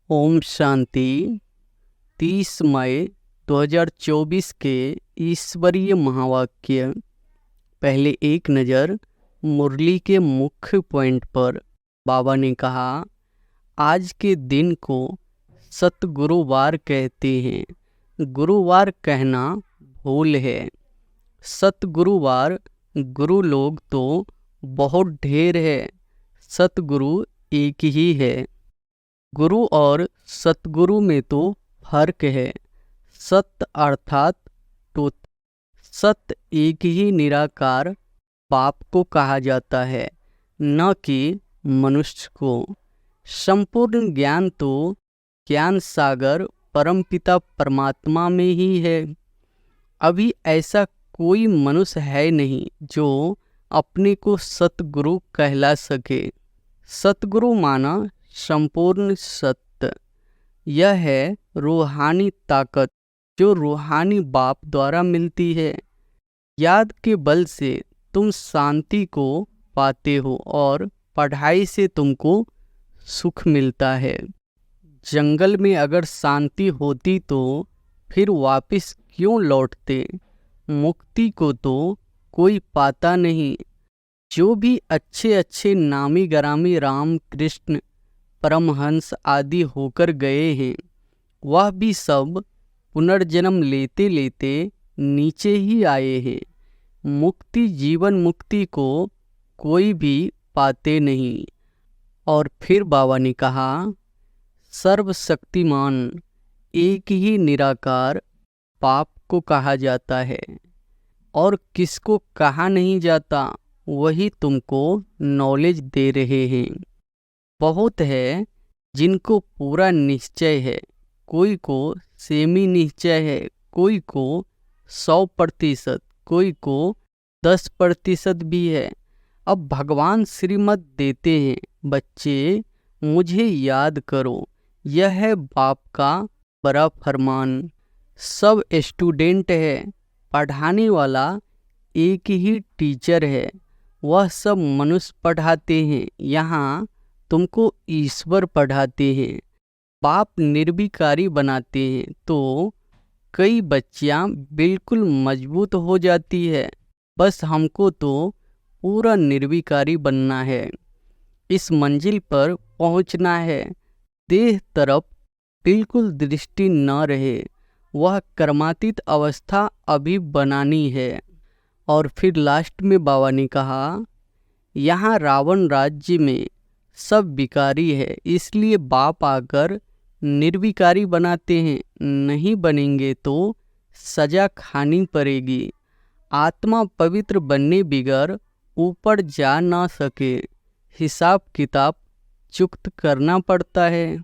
ओम शांति। 30 मई 2024 के ईश्वरीय महावाक्य। पहले एक नज़र मुरली के मुख्य पॉइंट पर। बाबा ने कहा, आज के दिन को सतगुरुवार कहते हैं। गुरुवार कहना भूल है। सतगुरुवार गुरु लोग तो बहुत ढेर है, सतगुरु एक ही है। गुरु और सतगुरु में तो फर्क है। सत अर्थात तो सत एक ही निराकार बाप को कहा जाता है, न कि मनुष्य को। संपूर्ण ज्ञान तो ज्ञान सागर परमपिता परमात्मा में ही है। अभी ऐसा कोई मनुष्य है नहीं जो अपने को सतगुरु कहला सके। सतगुरु माना संपूर्ण सत्य। यह है रूहानी ताकत जो रूहानी बाप द्वारा मिलती है। याद के बल से तुम शांति को पाते हो और पढ़ाई से तुमको सुख मिलता है। जंगल में अगर शांति होती तो फिर वापस क्यों लौटते? मुक्ति को तो कोई पाता नहीं। जो भी अच्छे अच्छे नामी गरामी राम कृष्ण परमहंस आदि होकर गए हैं, वह भी सब पुनर्जन्म लेते लेते नीचे ही आए हैं। मुक्ति जीवन मुक्ति को कोई भी पाते नहीं। और फिर बाबा ने कहा, सर्वशक्तिमान एक ही निराकार बाप को कहा जाता है। और किसको कहा नहीं जाता, वही तुमको नॉलेज दे रहे हैं। बहुत है जिनको पूरा निश्चय है, कोई को सेमी निश्चय है, कोई को 100%, कोई को 10% भी है। अब भगवान श्रीमत देते हैं, बच्चे मुझे याद करो। यह है बाप का बड़ा फरमान। सब स्टूडेंट है, पढ़ाने वाला एक ही टीचर है। वह सब मनुष्य पढ़ाते हैं, यहाँ तुमको ईश्वर पढ़ाते हैं। बाप निर्विकारी बनाते हैं तो कई बच्चियाँ बिल्कुल मजबूत हो जाती है। बस हमको तो पूरा निर्विकारी बनना है, इस मंजिल पर पहुंचना है। देह तरफ बिल्कुल दृष्टि न रहे, वह कर्मातीत अवस्था अभी बनानी है। और फिर लास्ट में बाबा ने कहा, यहाँ रावण राज्य में सब विकारी है, इसलिए बाप आकर निर्विकारी बनाते हैं। नहीं बनेंगे तो सजा खानी पड़ेगी। आत्मा पवित्र बनने बिगर ऊपर जा ना सके, हिसाब किताब चुक्त करना पड़ता है।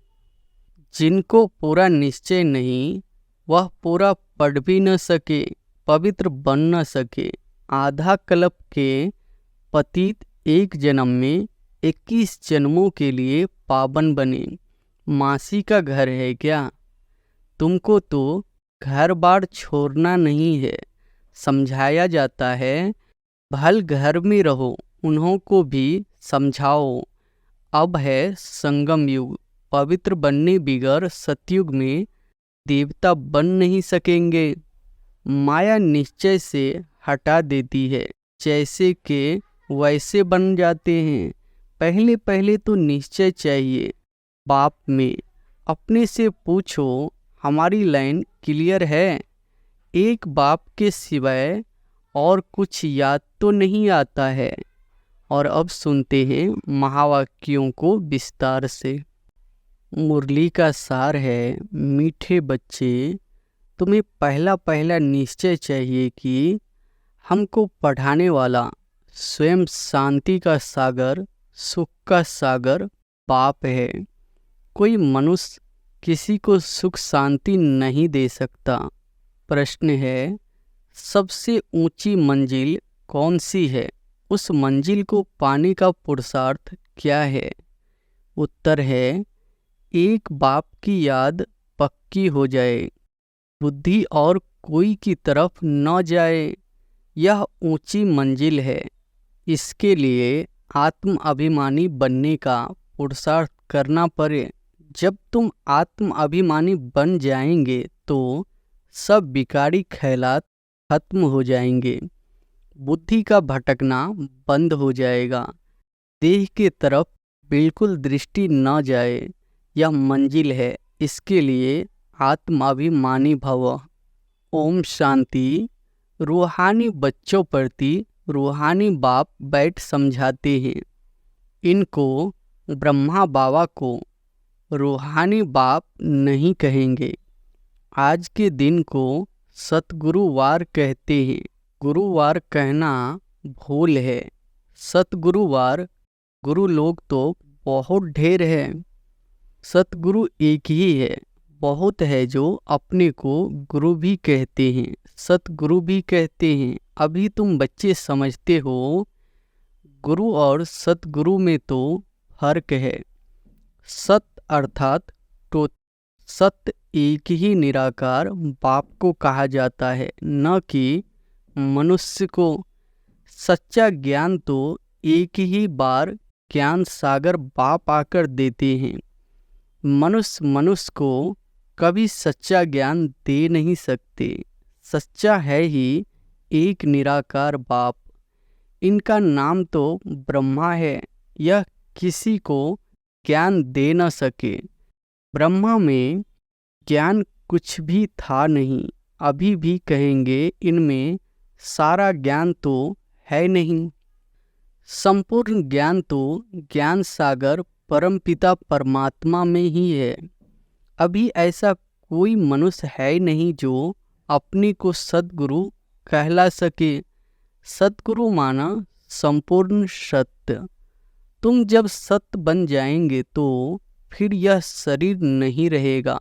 जिनको पूरा निश्चय नहीं, वह पूरा पढ़ भी न सके, पवित्र बन न सके। आधा कल्प के पतित एक जन्म में 21 जन्मों के लिए पावन बने। मासी का घर है क्या? तुमको तो घर बार छोड़ना नहीं है। समझाया जाता है, भल घर में रहो, उन्हों को भी समझाओ। अब है संगम युग, पवित्र बनने बिगर सतयुग में देवता बन नहीं सकेंगे। माया निश्चय से हटा देती है, जैसे के वैसे बन जाते हैं। पहले पहले तो निश्चय चाहिए। बाप में अपने से पूछो, हमारी लाइन क्लियर है? एक बाप के सिवाय और कुछ याद तो नहीं आता है। और अब सुनते हैं महावाक्यों को विस्तार से। मुरली का सार है, मीठे बच्चे, तुम्हें पहला पहला निश्चय चाहिए कि हमको पढ़ाने वाला स्वयं शांति का सागर, सुख का सागर बाप है। कोई मनुष्य किसी को सुख शांति नहीं दे सकता। प्रश्न है, सबसे ऊंची मंजिल कौन सी है? उस मंजिल को पाने का पुरुषार्थ क्या है? उत्तर है, एक बाप की याद पक्की हो जाए, बुद्धि और कोई की तरफ न जाए। यह ऊंची मंजिल है। इसके लिए आत्म अभिमानी बनने का पुरुषार्थ करना पड़े। जब तुम आत्म अभिमानी बन जाएंगे तो सब विकारी ख्यालात खत्म हो जाएंगे, बुद्धि का भटकना बंद हो जाएगा, देह के तरफ बिल्कुल दृष्टि न जाए। यह मंजिल है, इसके लिए आत्माभिमानी भव। ओम शांति। रूहानी बच्चों प्रति रूहानी बाप बैठ समझाते हैं। इनको ब्रह्मा बाबा को रूहानी बाप नहीं कहेंगे। आज के दिन को सतगुरुवार कहते हैं। गुरुवार कहना भूल है। सतगुरुवार गुरु लोग तो बहुत ढेर है, सतगुरु एक ही है। बहुत है जो अपने को गुरु भी कहते हैं, सतगुरु भी कहते हैं। अभी तुम बच्चे समझते हो गुरु और सतगुरु में तो फर्क है। सत अर्थात तो सत्य एक ही निराकार बाप को कहा जाता है, न कि मनुष्य को। सच्चा ज्ञान तो एक ही बार ज्ञान सागर बाप आकर देते हैं। मनुष्य को कभी सच्चा ज्ञान दे नहीं सकते। सच्चा है ही एक निराकार बाप। इनका नाम तो ब्रह्मा है, यह किसी को ज्ञान दे न सके। ब्रह्मा में ज्ञान कुछ भी था नहीं, अभी भी कहेंगे इनमें सारा ज्ञान तो है नहीं। संपूर्ण ज्ञान तो ज्ञान सागर परमपिता परमात्मा में ही है। अभी ऐसा कोई मनुष्य है नहीं जो अपने को सद्गुरु कहला सके। सद्गुरु माना संपूर्ण सत्य। तुम जब सत्य बन जाएंगे तो फिर यह शरीर नहीं रहेगा।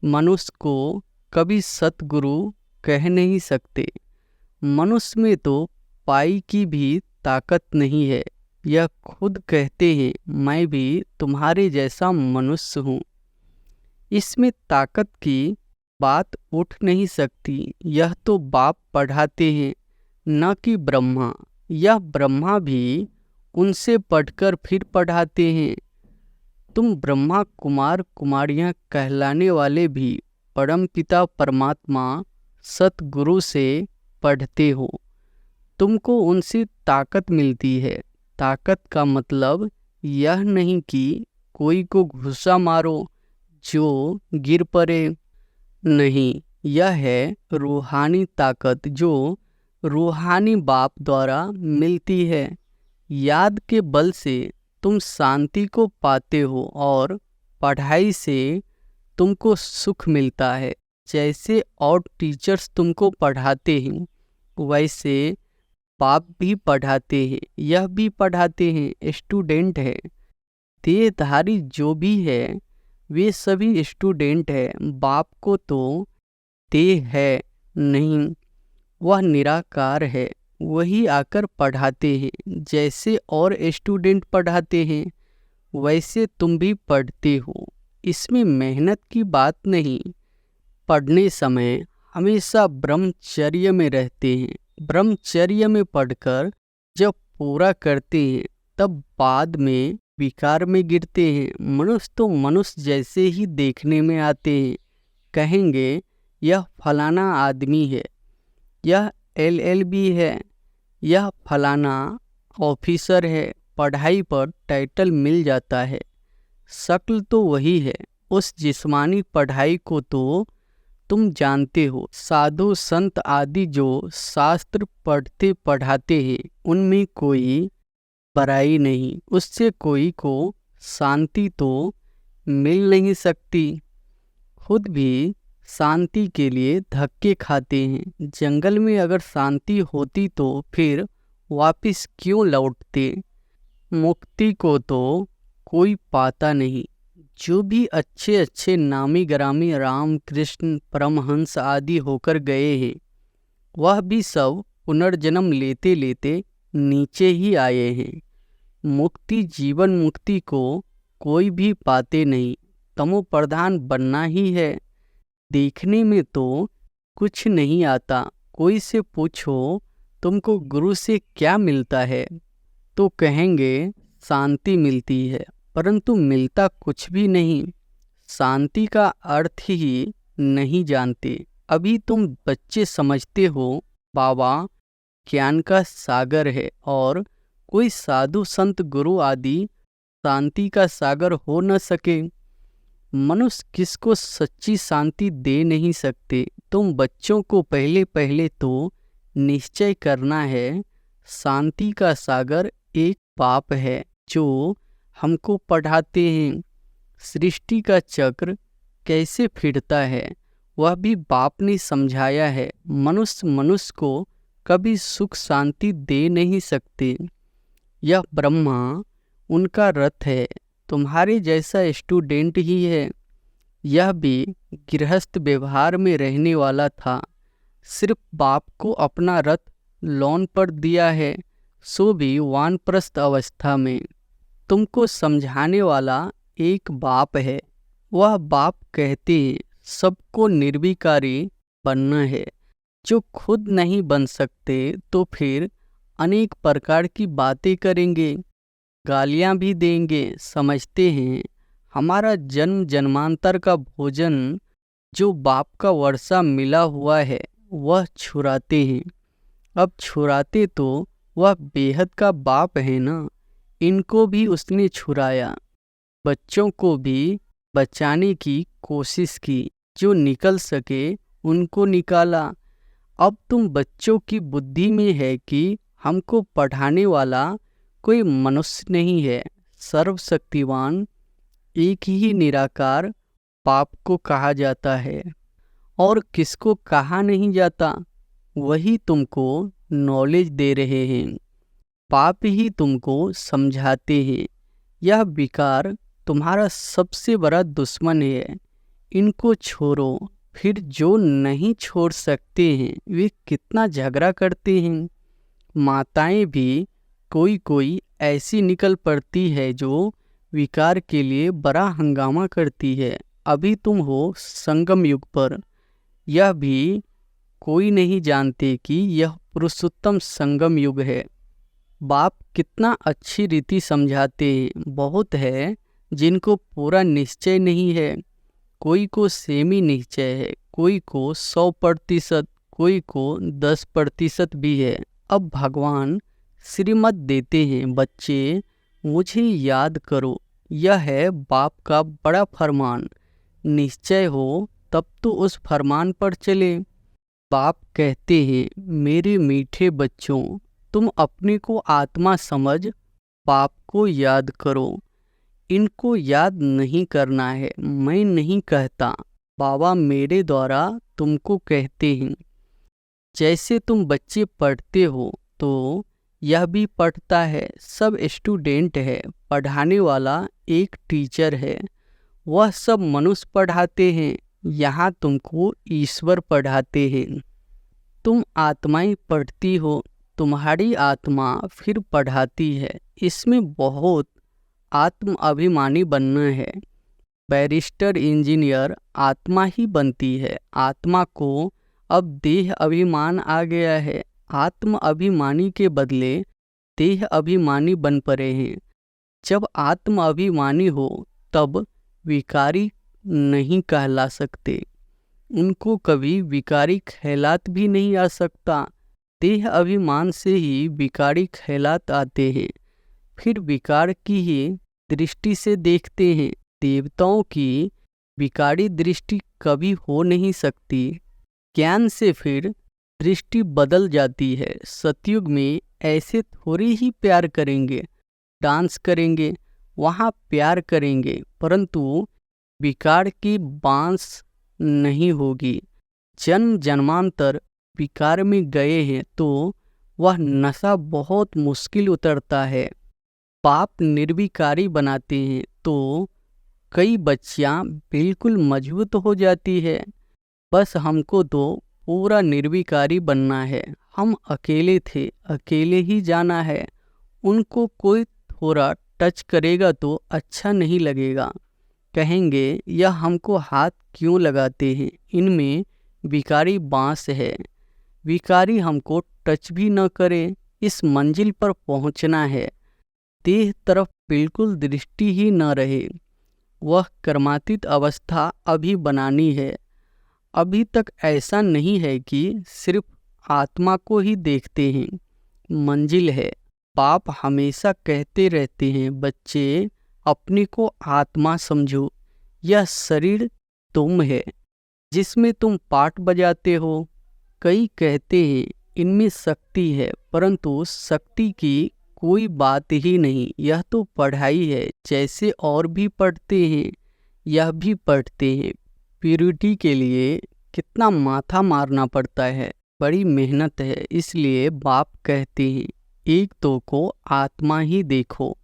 मनुष्य को कभी सतगुरु कह नहीं सकते। मनुष्य में तो पाई की भी ताकत नहीं है। यह खुद कहते हैं मैं भी तुम्हारे जैसा मनुष्य हूँ। इसमें ताकत की बात उठ नहीं सकती। यह तो बाप पढ़ाते हैं, न कि ब्रह्मा। यह ब्रह्मा भी उनसे पढ़कर फिर पढ़ाते हैं। तुम ब्रह्मा कुमार कुमारियाँ कहलाने वाले भी परमपिता परमात्मा सतगुरु से पढ़ते हो। तुमको उनसे ताकत मिलती है। ताकत का मतलब यह नहीं कि कोई को घुसा मारो जो गिर पड़े, नहीं। यह है रूहानी ताकत जो रूहानी बाप द्वारा मिलती है। याद के बल से तुम शांति को पाते हो और पढ़ाई से तुमको सुख मिलता है। जैसे और टीचर्स तुमको पढ़ाते हैं वैसे बाप भी पढ़ाते हैं। यह भी पढ़ाते हैं, स्टूडेंट है। देहधारी जो भी है वे सभी स्टूडेंट है। बाप को तो देह है नहीं, वह निराकार है। वही आकर पढ़ाते हैं। जैसे और स्टूडेंट पढ़ाते हैं वैसे तुम भी पढ़ते हो। इसमें मेहनत की बात नहीं। पढ़ने समय हमेशा ब्रह्मचर्य में रहते हैं। ब्रह्मचर्य में पढ़कर जब पूरा करते हैं तब बाद में विकार में गिरते हैं। मनुष्य तो मनुष्य जैसे ही देखने में आते हैं। कहेंगे यह फलाना आदमी है, यह LLB है, यह फलाना ऑफिसर है। पढ़ाई पर टाइटल मिल जाता है, शक्ल तो वही है। उस जिस्मानी पढ़ाई को तो तुम जानते हो। साधु संत आदि जो शास्त्र पढ़ते पढ़ाते हैं उनमें कोई बड़ाई नहीं। उससे कोई को शांति तो मिल नहीं सकती। खुद भी शांति के लिए धक्के खाते हैं। जंगल में अगर शांति होती तो फिर वापस क्यों लौटते। मुक्ति को तो कोई पाता नहीं। जो भी अच्छे अच्छे नामी ग्रामी राम कृष्ण परमहंस आदि होकर गए हैं वह भी सब पुनर्जन्म लेते लेते नीचे ही आए हैं। मुक्ति जीवन मुक्ति को कोई भी पाते नहीं। तमो प्रधान बनना ही है। देखने में तो कुछ नहीं आता। कोई से पूछो तुमको गुरु से क्या मिलता है तो कहेंगे शांति मिलती है। परंतु मिलता कुछ भी नहीं। शांति का अर्थ ही नहीं जानते। अभी तुम बच्चे समझते हो बाबा ज्ञान का सागर है और कोई साधु संत गुरु आदि शांति का सागर हो न सके। मनुष्य किसको सच्ची शांति दे नहीं सकते। तुम बच्चों को पहले पहले तो निश्चय करना है, शांति का सागर एक बाप है जो हमको पढ़ाते हैं। सृष्टि का चक्र कैसे फिरता है वह भी बाप ने समझाया है। मनुष्य को कभी सुख शांति दे नहीं सकते। यह ब्रह्मा उनका रथ है, तुम्हारे जैसा स्टूडेंट ही है। यह भी गृहस्थ व्यवहार में रहने वाला था, सिर्फ बाप को अपना रथ लोन पर दिया है, सो भी वानप्रस्थ अवस्था में। तुमको समझाने वाला एक बाप है। वह बाप कहते हैं सबको निर्विकारी बनना है। जो खुद नहीं बन सकते तो फिर अनेक प्रकार की बातें करेंगे, गालियां भी देंगे। समझते हैं हमारा जन्म जन्मांतर का भोजन जो बाप का वर्षा मिला हुआ है वह छुराते हैं। अब छुराते तो वह बेहद का बाप है ना, इनको भी उसने छुराया। बच्चों को भी बचाने की कोशिश की, जो निकल सके उनको निकाला। अब तुम बच्चों की बुद्धि में है कि हमको पढ़ाने वाला कोई मनुष्य नहीं है, सर्वशक्तिवान एक ही निराकार बाप को कहा जाता है। और किसको कहा नहीं जाता, वही तुमको नॉलेज दे रहे हैं। बाप ही तुमको समझाते हैं। यह विकार तुम्हारा सबसे बड़ा दुश्मन है, इनको छोड़ो। फिर जो नहीं छोड़ सकते हैं वे कितना झगड़ा करते हैं। माताएं भी कोई ऐसी निकल पड़ती है जो विकार के लिए बड़ा हंगामा करती है। अभी तुम हो संगम युग पर, यह भी कोई नहीं जानते कि यह पुरुषोत्तम संगम युग है। बाप कितना अच्छी रीति समझाते हैं। बहुत है जिनको पूरा निश्चय नहीं है, कोई को सेमी निश्चय है, कोई को 100%, कोई को 10% भी है। अब भगवान श्रीमत देते हैं, बच्चे मुझे याद करो। यह है बाप का बड़ा फरमान। निश्चय हो तब तो उस फरमान पर चले। बाप कहते हैं मेरे मीठे बच्चों, तुम अपने को आत्मा समझ बाप को याद करो। इनको याद नहीं करना है, मैं नहीं कहता, बाबा मेरे द्वारा तुमको कहते हैं। जैसे तुम बच्चे पढ़ते हो तो यह भी पढ़ता है। सब स्टूडेंट है, पढ़ाने वाला एक टीचर है। वह सब मनुष्य पढ़ाते हैं, यहाँ तुमको ईश्वर पढ़ाते हैं। तुम आत्माएं पढ़ती हो, तुम्हारी आत्मा फिर पढ़ाती है। इसमें बहुत आत्म अभिमानी बनना है। बैरिस्टर इंजीनियर आत्मा ही बनती है। आत्मा को अब देह अभिमान आ गया है। आत्म अभिमानी के बदले देह अभिमानी बन पड़े हैं। जब आत्म अभिमानी हो तब विकारी नहीं कहला सकते। उनको कभी विकारी ख्यालात भी नहीं आ सकता। देह अभिमान से ही विकारी ख्यालात आते हैं। फिर विकार की ही दृष्टि से देखते हैं। देवताओं की विकारी दृष्टि कभी हो नहीं सकती। ज्ञान से फिर दृष्टि बदल जाती है। सतयुग में ऐसे थोड़ी ही प्यार करेंगे, डांस करेंगे, वहाँ प्यार करेंगे, परंतु विकार की बांस नहीं होगी। जन्म जन्मांतर विकार में गए हैं तो वह नशा बहुत मुश्किल उतरता है। पाप निर्विकारी बनाते हैं तो कई बच्चियां बिल्कुल मजबूत हो जाती है। बस हमको तो पूरा निर्विकारी बनना है। हम अकेले थे, अकेले ही जाना है। उनको कोई थोड़ा टच करेगा तो अच्छा नहीं लगेगा, कहेंगे यह हमको हाथ क्यों लगाते हैं, इनमें विकारी बांस है। विकारी हमको टच भी न करे। इस मंजिल पर पहुंचना है। देह तरफ बिल्कुल दृष्टि ही न रहे। वह कर्मातीत अवस्था अभी बनानी है। अभी तक ऐसा नहीं है कि सिर्फ आत्मा को ही देखते हैं। मंजिल है। बाप हमेशा कहते रहते हैं, बच्चे अपने को आत्मा समझो। यह शरीर तुम है जिसमें तुम पाठ बजाते हो। कई कहते हैं इनमें शक्ति है, परंतु शक्ति की कोई बात ही नहीं। यह तो पढ़ाई है। जैसे और भी पढ़ते हैं यह भी पढ़ते हैं। प्यूरिटी के लिए कितना माथा मारना पड़ता है, बड़ी मेहनत है। इसलिए बाप कहते हैं एक तो को आत्मा ही देखो।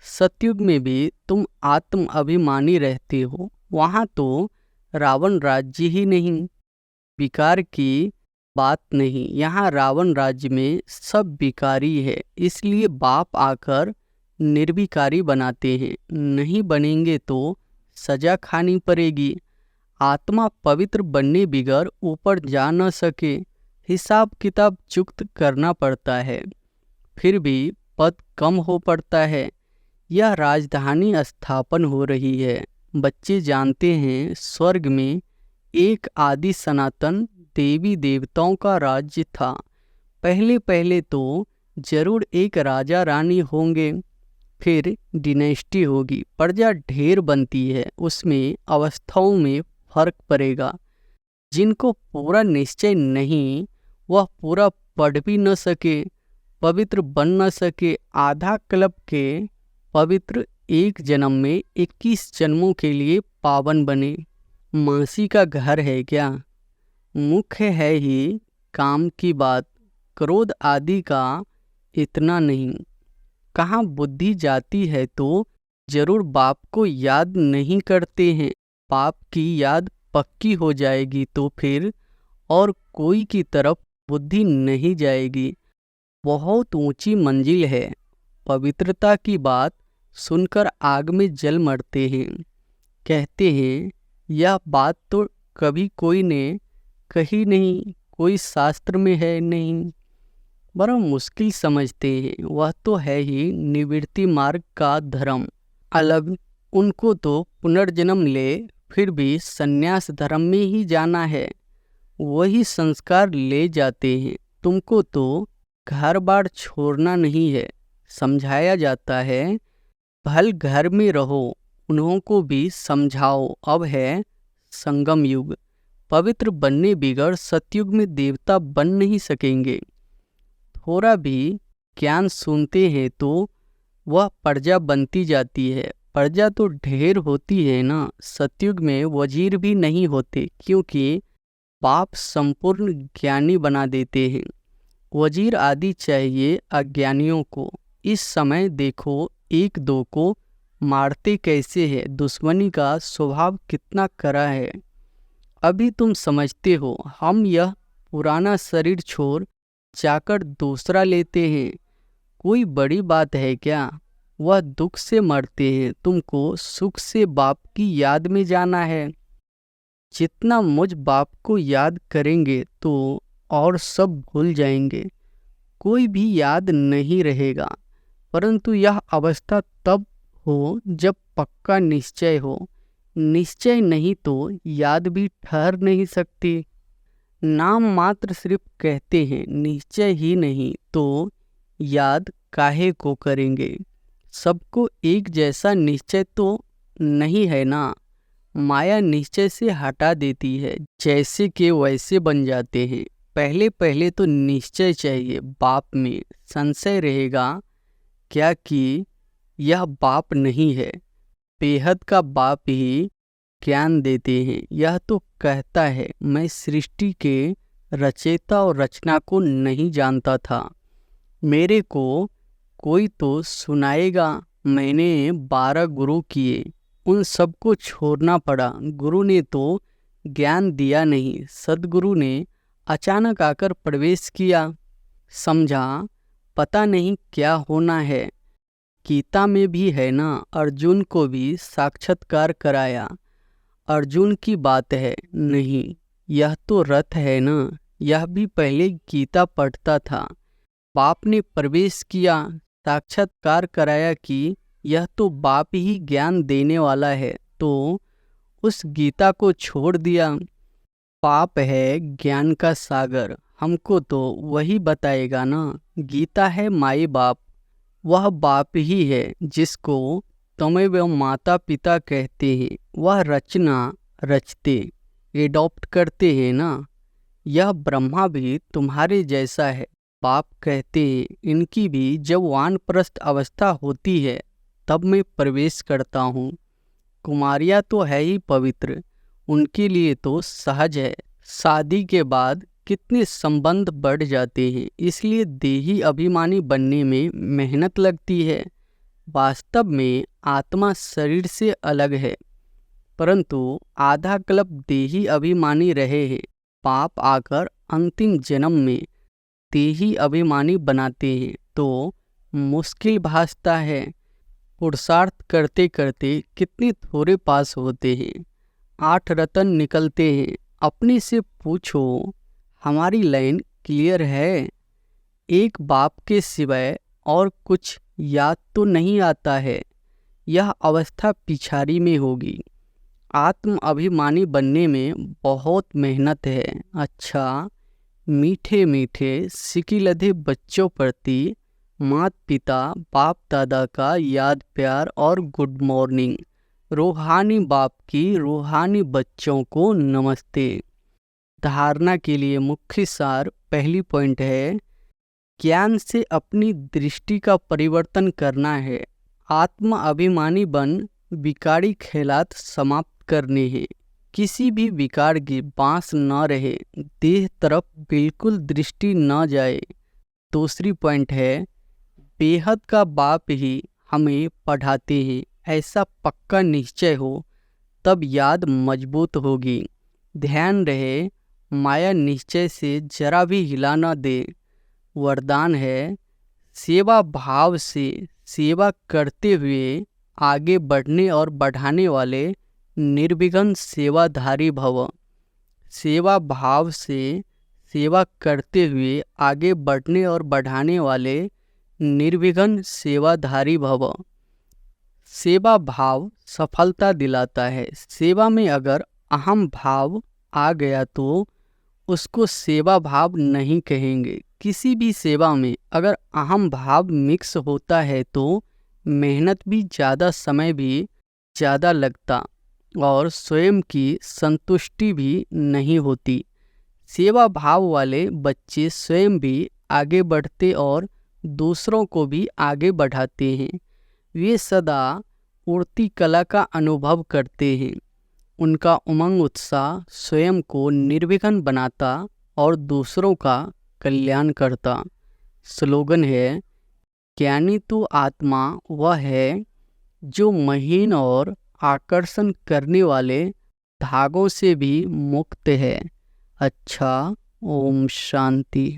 सतयुग में भी तुम आत्म अभिमानी रहते हो। वहाँ तो रावण राज्य ही नहीं। विकार की बात नहीं, यहाँ रावण राज्य में सब विकारी है। इसलिए बाप आकर निर्विकारी बनाते हैं। नहीं बनेंगे तो सजा खानी पड़ेगी। आत्मा पवित्र बनने बिगर ऊपर जा न सके। हिसाब किताब चुक्त करना पड़ता है, फिर भी पद कम हो पड़ता है। यह राजधानी स्थापन हो रही है। बच्चे जानते हैं स्वर्ग में एक आदि सनातन देवी देवताओं का राज्य था। पहले पहले तो जरूर एक राजा रानी होंगे, फिर डिनेस्टी होगी। प्रजा ढेर बनती है, उसमें अवस्थाओं में फर्क पड़ेगा। जिनको पूरा निश्चय नहीं वह पूरा पढ़ भी न सके, पवित्र बन न सके। आधा क्लब के पवित्र एक जन्म में 21 जन्मों के लिए पावन बने। मासी का घर है क्या? मुख्य है ही काम की बात, क्रोध आदि का इतना नहीं। कहाँ बुद्धि जाती है तो जरूर बाप को याद नहीं करते हैं। बाप की याद पक्की हो जाएगी तो फिर और कोई की तरफ बुद्धि नहीं जाएगी। बहुत ऊंची मंजिल है। पवित्रता की बात सुनकर आग में जल मरते हैं। कहते हैं यह बात तो कभी कोई ने कही नहीं, कोई शास्त्र में है नहीं। बड़ा मुश्किल समझते हैं। वह तो है ही निवृत्ति मार्ग का धर्म अलग। उनको तो पुनर्जन्म ले फिर भी संन्यास धर्म में ही जाना है। वही संस्कार ले जाते हैं। तुमको तो घर बार छोड़ना नहीं है। समझाया जाता है भल घर में रहो, उन्हों को भी समझाओ। अब है संगम युग। पवित्र बनने बिगड़ सतयुग में देवता बन नहीं सकेंगे। थोड़ा भी ज्ञान सुनते हैं तो वह प्रजा बनती जाती है। प्रजा तो ढेर होती है ना। सतयुग में वजीर भी नहीं होते, क्योंकि बाप संपूर्ण ज्ञानी बना देते हैं। वजीर आदि चाहिए अज्ञानियों को। इस समय देखो एक दो को मारते कैसे है। दुश्मनी का स्वभाव कितना कड़ा है। अभी तुम समझते हो हम यह पुराना शरीर छोड़ जाकर दूसरा लेते हैं। कोई बड़ी बात है क्या? वह दुख से मरते हैं, तुमको सुख से बाप की याद में जाना है। जितना मुझ बाप को याद करेंगे तो और सब भूल जाएंगे, कोई भी याद नहीं रहेगा। परंतु यह अवस्था तब हो जब पक्का निश्चय हो। निश्चय नहीं तो याद भी ठहर नहीं सकती। नाम मात्र सिर्फ कहते हैं, निश्चय ही नहीं तो याद काहे को करेंगे। सबको एक जैसा निश्चय तो नहीं है ना। माया निश्चय से हटा देती है, जैसे के वैसे बन जाते हैं। पहले पहले तो निश्चय चाहिए। बाप में संशय रहेगा क्या कि यह बाप नहीं है। बेहद का बाप ही ज्ञान देते हैं। यह तो कहता है मैं सृष्टि के रचयिता और रचना को नहीं जानता था, मेरे को कोई तो सुनाएगा। मैंने 12 गुरु किए, उन सबको छोड़ना पड़ा। गुरु ने तो ज्ञान दिया नहीं, सद्गुरु ने अचानक आकर प्रवेश किया। समझा पता नहीं क्या होना है। गीता में भी है ना, अर्जुन को भी साक्षात्कार कराया। अर्जुन की बात है नहीं, यह तो रथ है ना। यह भी पहले गीता पढ़ता था। बाप ने प्रवेश किया, साक्षात्कार कराया कि यह तो बाप ही ज्ञान देने वाला है, तो उस गीता को छोड़ दिया। पाप है ज्ञान का सागर, हमको तो वही बताएगा ना। गीता है माई बाप, वह बाप ही है जिसको तमेव माता पिता कहते हैं। वह रचना रचते, एडॉप्ट करते हैं ना। यह ब्रह्मा भी तुम्हारे जैसा है, बाप कहते हैं। इनकी भी जब वानप्रस्थ अवस्था होती है तब मैं प्रवेश करता हूँ। कुमारियाँ तो है ही पवित्र, उनके लिए तो सहज है। शादी के बाद कितने संबंध बढ़ जाते हैं, इसलिए देही अभिमानी बनने में मेहनत लगती है। वास्तव में आत्मा शरीर से अलग है, परंतु आधा कल्प देही अभिमानी रहे हैं। पाप आकर अंतिम जन्म में देही अभिमानी बनाते हैं तो मुश्किल भासता है। पुरुषार्थ करते करते कितने थोड़े पास होते हैं, 8 रत्न निकलते हैं। अपने से पूछो, हमारी लाइन क्लियर है? एक बाप के सिवाय और कुछ याद तो नहीं आता है। यह अवस्था पिछाड़ी में होगी। आत्म अभिमानी बनने में बहुत मेहनत है। अच्छा, मीठे मीठे सिकिलधे बच्चों प्रति माता पिता बाप दादा का याद प्यार और गुड मॉर्निंग। रूहानी बाप की रूहानी बच्चों को नमस्ते। धारणा के लिए मुख्य सार, पहली पॉइंट है, ज्ञान से अपनी दृष्टि का परिवर्तन करना है। आत्म अभिमानी बन विकारी ख्यालात समाप्त करने हैं। किसी भी विकार की बांस न रहे, देह तरफ बिल्कुल दृष्टि न जाए। दूसरी पॉइंट है, बेहद का बाप ही हमें पढ़ाते हैं, ऐसा पक्का निश्चय हो तब याद मजबूत होगी। ध्यान रहे, माया निश्चय से जरा भी हिला न दे। वरदान है, सेवा भाव से सेवा करते हुए आगे बढ़ने और बढ़ाने वाले निर्विघ्न सेवाधारी भव। सेवा भाव से सेवा करते हुए आगे बढ़ने और बढ़ाने वाले निर्विघ्न सेवाधारी भव। सेवा भाव सफलता दिलाता है। सेवा में अगर अहम भाव आ गया तो उसको सेवा भाव नहीं कहेंगे। किसी भी सेवा में अगर अहम भाव मिक्स होता है तो मेहनत भी ज़्यादा, समय भी ज़्यादा लगता और स्वयं की संतुष्टि भी नहीं होती। सेवा भाव वाले बच्चे स्वयं भी आगे बढ़ते और दूसरों को भी आगे बढ़ाते हैं। वे सदा उड़ती कला का अनुभव करते हैं। उनका उमंग उत्साह स्वयं को निर्विघ्न बनाता और दूसरों का कल्याण करता। स्लोगन है, ज्ञानी तो आत्मा वह है जो महीन और आकर्षण करने वाले धागों से भी मुक्त है। अच्छा, ओम शांति।